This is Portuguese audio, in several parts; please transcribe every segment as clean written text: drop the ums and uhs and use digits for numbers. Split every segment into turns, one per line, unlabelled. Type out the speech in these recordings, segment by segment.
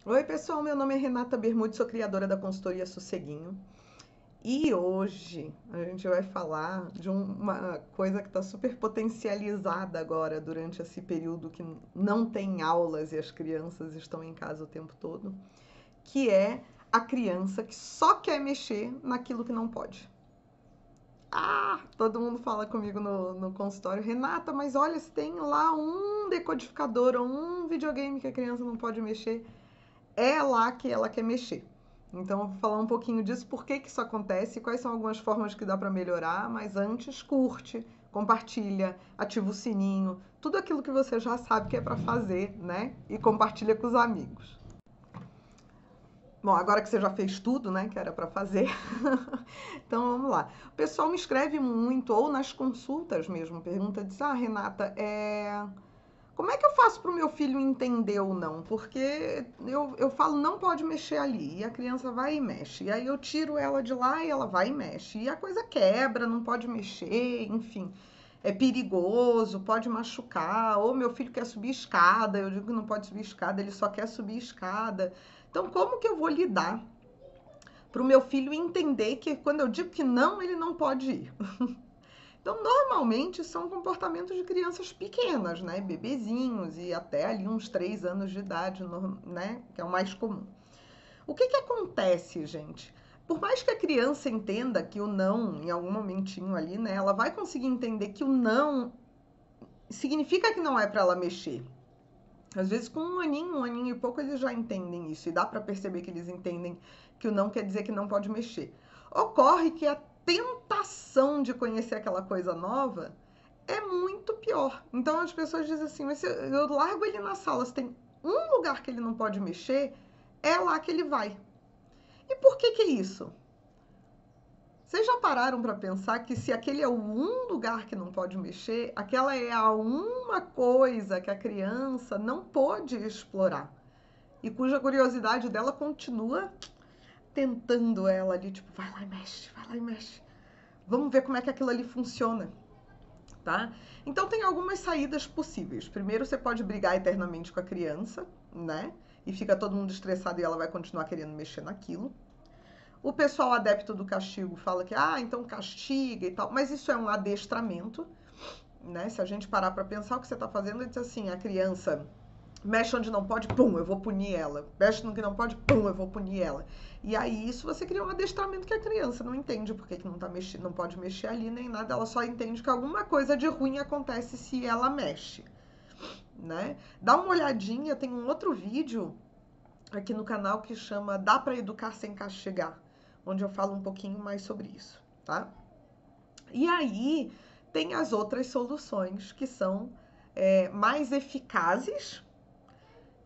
Oi, pessoal, meu nome é Renata Bermude, sou criadora da consultoria Sosseguinho. E hoje a gente vai falar de uma coisa que está super potencializada agora durante esse período que não tem aulas e as crianças estão em casa o tempo todo, que é a criança que só quer mexer naquilo que não pode. Ah, todo mundo fala comigo no consultório, Renata, mas olha, se tem lá um decodificador ou um videogame que a criança não pode mexer, é lá que ela quer mexer. Então, eu vou falar um pouquinho disso, por que que isso acontece, quais são algumas formas que dá para melhorar, mas antes, curte, compartilha, ativa o sininho, tudo aquilo que você já sabe que é para fazer, né? E compartilha com os amigos. Bom, agora que você já fez tudo, né, que era para fazer, então vamos lá. O pessoal me escreve muito, ou nas consultas mesmo, pergunta, diz, ah, Renata, como é que eu faço para o meu filho entender ou não? Porque eu falo, não pode mexer ali, e a criança vai e mexe. E aí eu tiro ela de lá e ela vai e mexe. E a coisa quebra, não pode mexer, enfim. É perigoso, pode machucar. Ou meu filho quer subir escada, eu digo que não pode subir escada, ele só quer subir escada. Então, como que eu vou lidar para o meu filho entender que quando eu digo que não, ele não pode ir? Então, normalmente são comportamentos de crianças pequenas, né? Bebezinhos e até ali uns 3 anos de idade, né? Que é o mais comum. O que que acontece, gente? Por mais que a criança entenda que o não, em algum momentinho ali, né? Ela vai conseguir entender que o não significa que não é para ela mexer. Às vezes, com um aninho e pouco, eles já entendem isso. E dá para perceber que eles entendem que o não quer dizer que não pode mexer. Ocorre que a tentação de conhecer aquela coisa nova é muito pior. Então as pessoas dizem assim, mas se eu largo ele na sala, se tem um lugar que ele não pode mexer, é lá que ele vai. E por que que é isso? Vocês já pararam para pensar que se aquele é o um lugar que não pode mexer, aquela é a uma coisa que a criança não pôde explorar e cuja curiosidade dela continua tentando ela ali, tipo, vai lá e mexe, vai lá e mexe. Vamos ver como é que aquilo ali funciona. Tá? Então tem algumas saídas possíveis. Primeiro, você pode brigar eternamente com a criança, né? E fica todo mundo estressado e ela vai continuar querendo mexer naquilo. O pessoal adepto do castigo fala que, ah, então castiga e tal, mas isso é um adestramento, né? Se a gente parar para pensar o que você está fazendo, ele diz assim, a criança mexe onde não pode, pum, eu vou punir ela. Mexe no que não pode, pum, eu vou punir ela. E aí isso você cria um adestramento que a criança não entende porque que não, tá não pode mexer ali nem nada, ela só entende que alguma coisa de ruim acontece se ela mexe, né? Dá uma olhadinha, tem um outro vídeo aqui no canal que chama Dá para educar sem castigar, onde eu falo um pouquinho mais sobre isso, tá? E aí tem as outras soluções que são mais eficazes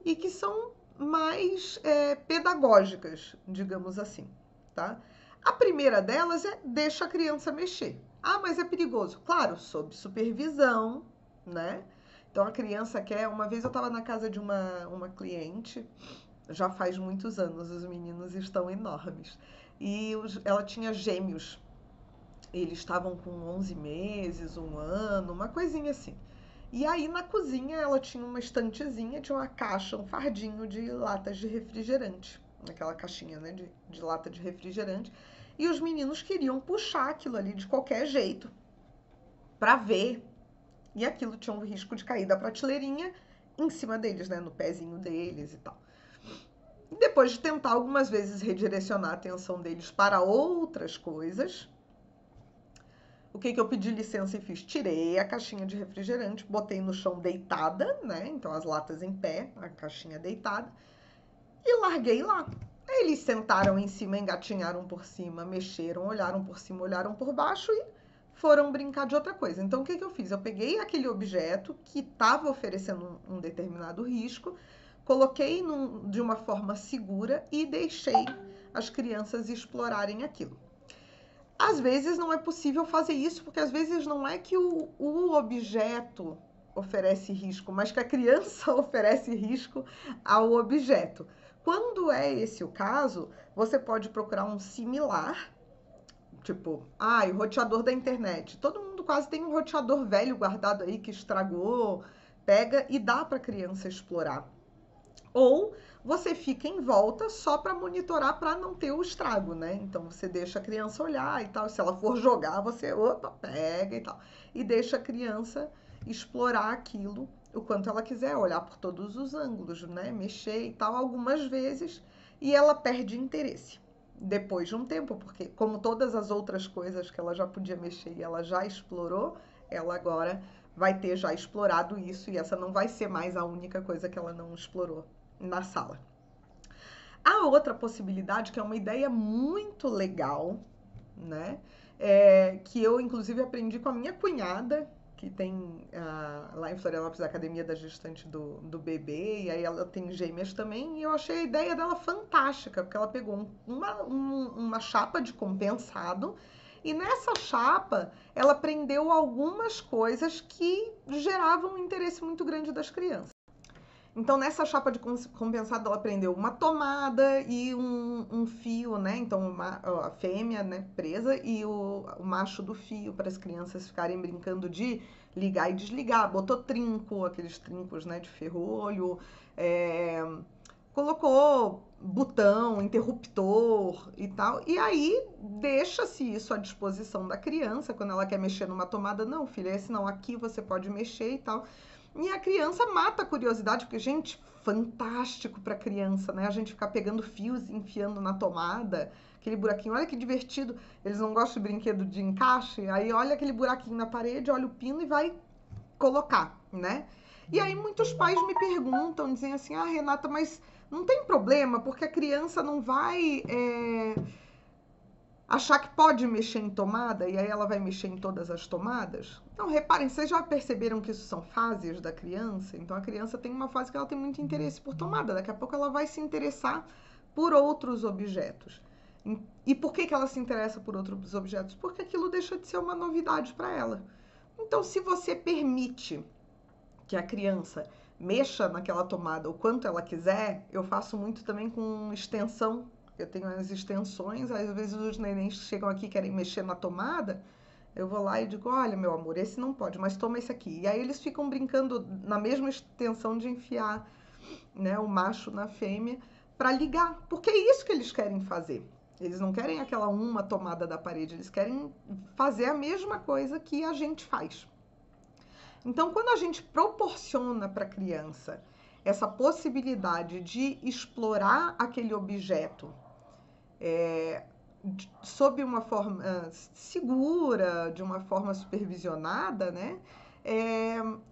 e que são mais pedagógicas, digamos assim, tá? A primeira delas é deixa a criança mexer. Ah, mas é perigoso. Claro, sob supervisão, né? Então a criança quer. Uma vez eu estava na casa de uma cliente, já faz muitos anos, os meninos estão enormes. E ela tinha gêmeos. Eles estavam com 11 meses, um ano, uma coisinha assim. E aí na cozinha ela tinha uma estantezinha, tinha uma caixa, um fardinho de latas de refrigerante. Aquela caixinha, né, de lata de refrigerante. E os meninos queriam puxar aquilo ali de qualquer jeito para ver. E aquilo tinha um risco de cair da prateleirinha em cima deles, né, no pezinho deles e tal. E depois de tentar algumas vezes redirecionar a atenção deles para outras coisas, o que que eu pedi licença e fiz? Tirei a caixinha de refrigerante, botei no chão deitada, né? Então as latas em pé, a caixinha deitada, e larguei lá. Aí eles sentaram em cima, engatinharam por cima, mexeram, olharam por cima, olharam por baixo e foram brincar de outra coisa. Então o que que eu fiz? Eu peguei aquele objeto que estava oferecendo um determinado risco, coloquei de uma forma segura e deixei as crianças explorarem aquilo. Às vezes não é possível fazer isso, porque às vezes não é que o objeto oferece risco, mas que a criança oferece risco ao objeto. Quando é esse o caso, você pode procurar um similar, tipo, o roteador da internet. Todo mundo quase tem um roteador velho guardado aí que estragou, pega e dá para a criança explorar. Ou você fica em volta só para monitorar para não ter o estrago, né? Então você deixa a criança olhar e tal. Se ela for jogar, você, opa, pega e tal. E deixa a criança explorar aquilo o quanto ela quiser, olhar por todos os ângulos, né? Mexer e tal, algumas vezes, e ela perde interesse depois de um tempo, porque como todas as outras coisas que ela já podia mexer e ela já explorou, ela agora vai ter já explorado isso e essa não vai ser mais a única coisa que ela não explorou na sala. A outra possibilidade, que é uma ideia muito legal, né? Que eu, inclusive, aprendi com a minha cunhada, que tem lá em Florianópolis a Academia da Gestante do Bebê, e aí ela tem gêmeas também, e eu achei a ideia dela fantástica, porque ela pegou uma chapa de compensado, e nessa chapa ela prendeu algumas coisas que geravam um interesse muito grande das crianças. Então, nessa chapa de compensado, ela prendeu uma tomada e um fio, né? Então, a fêmea, né, presa e o macho do fio, para as crianças ficarem brincando de ligar e desligar. Botou trinco, aqueles trincos, né, de ferrolho. Colocou botão, interruptor e tal. E aí, deixa-se isso à disposição da criança. Quando ela quer mexer numa tomada, não, filha, esse não, aqui você pode mexer e tal. E a criança mata a curiosidade, porque, gente, fantástico para criança, né? A gente ficar pegando fios e enfiando na tomada, aquele buraquinho. Olha que divertido. Eles não gostam de brinquedo de encaixe, aí olha aquele buraquinho na parede, olha o pino e vai colocar, né? E aí muitos pais me perguntam, dizem assim, ah, Renata, mas não tem problema, porque a criança não vai achar que pode mexer em tomada e aí ela vai mexer em todas as tomadas? Então, reparem, vocês já perceberam que isso são fases da criança? Então, a criança tem uma fase que ela tem muito interesse por tomada, daqui a pouco ela vai se interessar por outros objetos. E por que ela se interessa por outros objetos? Porque aquilo deixa de ser uma novidade para ela. Então, se você permite que a criança mexa naquela tomada o quanto ela quiser, eu faço muito também com extensão. Eu tenho as extensões, às vezes os nenéns chegam aqui e querem mexer na tomada, eu vou lá e digo, olha, meu amor, esse não pode, mas toma esse aqui. E aí eles ficam brincando na mesma extensão de enfiar, né, o macho na fêmea para ligar, porque é isso que eles querem fazer. Eles não querem aquela uma tomada da parede, eles querem fazer a mesma coisa que a gente faz. Então, quando a gente proporciona para a criança essa possibilidade de explorar aquele objeto sob uma forma segura, de uma forma supervisionada, né?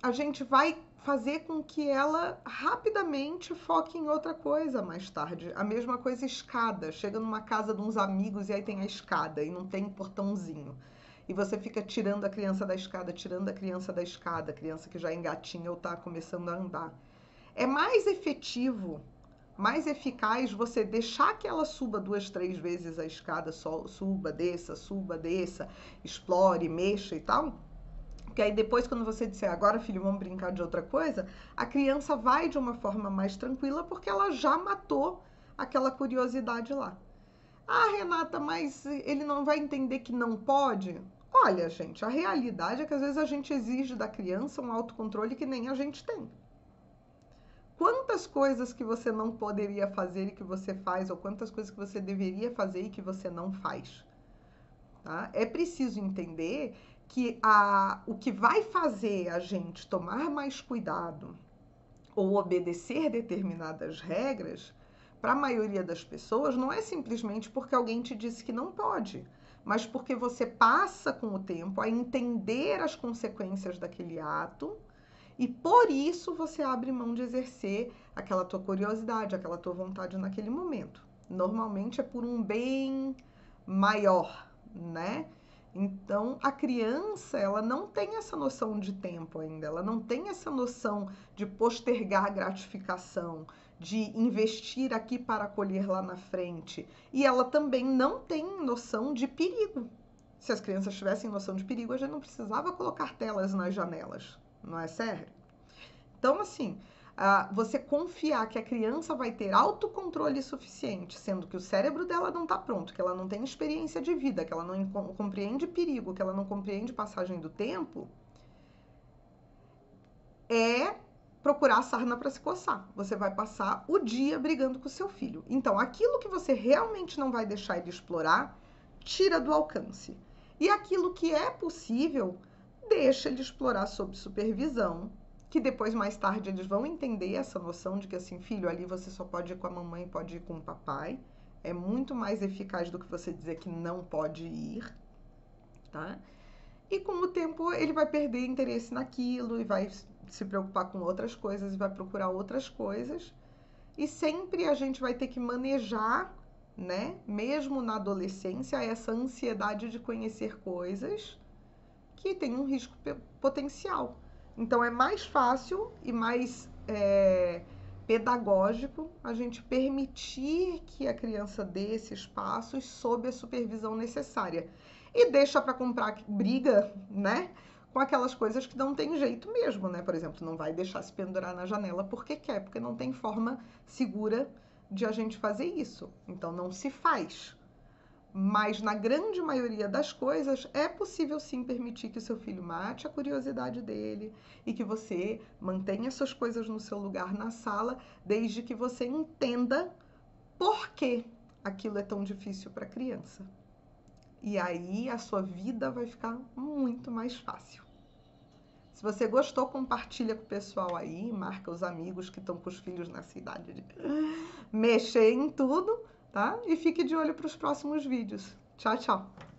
A gente vai fazer com que ela rapidamente foque em outra coisa mais tarde. A mesma coisa escada. Chega numa casa de uns amigos e aí tem a escada e não tem portãozinho. E você fica tirando a criança da escada, tirando a criança da escada, a criança que já engatinha ou está começando a andar. É mais efetivo, mais eficaz você deixar que ela suba 2, 3 vezes a escada, suba, desça, explore, mexa e tal. Porque aí depois, quando você disser, agora filho, vamos brincar de outra coisa, a criança vai de uma forma mais tranquila porque ela já matou aquela curiosidade lá. Ah, Renata, mas ele não vai entender que não pode? Olha, gente, a realidade é que às vezes a gente exige da criança um autocontrole que nem a gente tem. Quantas coisas que você não poderia fazer e que você faz, ou quantas coisas que você deveria fazer e que você não faz? Tá? É preciso entender que o que vai fazer a gente tomar mais cuidado ou obedecer determinadas regras, para a maioria das pessoas, não é simplesmente porque alguém te disse que não pode, mas porque você passa com o tempo a entender as consequências daquele ato e por isso você abre mão de exercer aquela tua curiosidade, aquela tua vontade naquele momento. Normalmente é por um bem maior, né? Então, a criança, ela não tem essa noção de tempo ainda, ela não tem essa noção de postergar a gratificação, de investir aqui para colher lá na frente. E ela também não tem noção de perigo. Se as crianças tivessem noção de perigo, a gente não precisava colocar telas nas janelas, não é sério? Então, assim, você confiar que a criança vai ter autocontrole suficiente, sendo que o cérebro dela não está pronto, que ela não tem experiência de vida, que ela não compreende perigo, que ela não compreende passagem do tempo, é procurar sarna para se coçar. Você vai passar o dia brigando com o seu filho. Então, aquilo que você realmente não vai deixar ele explorar, tira do alcance. E aquilo que é possível, deixa ele explorar sob supervisão, que depois, mais tarde, eles vão entender essa noção de que, assim, filho, ali você só pode ir com a mamãe, pode ir com o papai. É muito mais eficaz do que você dizer que não pode ir, tá? E com o tempo ele vai perder interesse naquilo e vai se preocupar com outras coisas e vai procurar outras coisas. E sempre a gente vai ter que manejar, né, mesmo na adolescência, essa ansiedade de conhecer coisas que tem um risco potencial. Então é mais fácil e mais pedagógico a gente permitir que a criança dê esses passos sob a supervisão necessária. E deixa para comprar briga, né? Com aquelas coisas que não tem jeito mesmo, né? Por exemplo, não vai deixar se pendurar na janela porque quer, porque não tem forma segura de a gente fazer isso. Então não se faz. Mas na grande maioria das coisas é possível sim permitir que o seu filho mate a curiosidade dele e que você mantenha suas coisas no seu lugar na sala, desde que você entenda por que aquilo é tão difícil para a criança. E aí a sua vida vai ficar muito mais fácil. Se você gostou, compartilha com o pessoal aí, marca os amigos que estão com os filhos nessa idade de mexer em tudo, tá? E fique de olho para os próximos vídeos. Tchau, tchau!